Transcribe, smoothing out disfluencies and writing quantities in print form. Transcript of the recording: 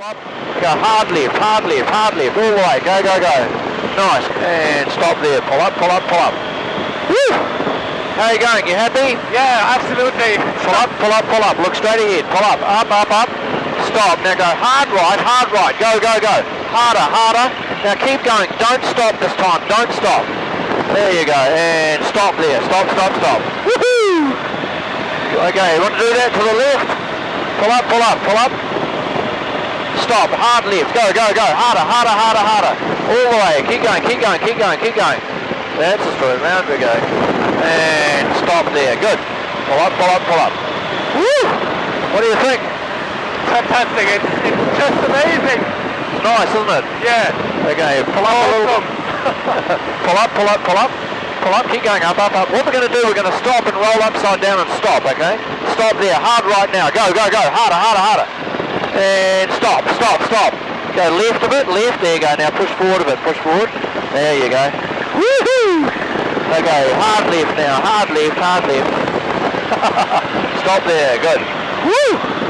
Stop. Go hard lift, hard lift, hard lift, all the way. Go, go, go. Nice. And stop there. Pull up, pull up, pull up. Woo! How are you going? You happy? Yeah, absolutely. Pull up, pull up, pull up. Look straight ahead. Pull up, up, up, up. Stop. Now go hard right, hard right. Go, go, go. Harder, harder. Now keep going. Don't stop this time. Don't stop. There you go. And stop there. Stop, stop, stop. Woohoo! Okay, you want to do that to the left? Pull up, pull up, pull up. Stop. Hard left. Go, go, go. Harder, harder, harder, harder. All the way. Keep going, keep going, keep going, keep going. That's the story. Round we go. And stop there. Good. Pull up, pull up, pull up. Woo! What do you think? Fantastic. It's just amazing. Nice, isn't it? Yeah. Okay, pull up a little. Pull up, pull up, pull up. Pull up, keep going up, up, up. What we're going to do, we're going to stop and roll upside down and stop, okay? Stop there. Hard right now. Go, go, go. Harder, harder, harder. And stop, stop, stop. Go left a bit, left. There you go. Now push forward a bit, push forward. There you go. Woohoo! Okay, hard left now. Hard left, hard left. Stop there. Good. Woo!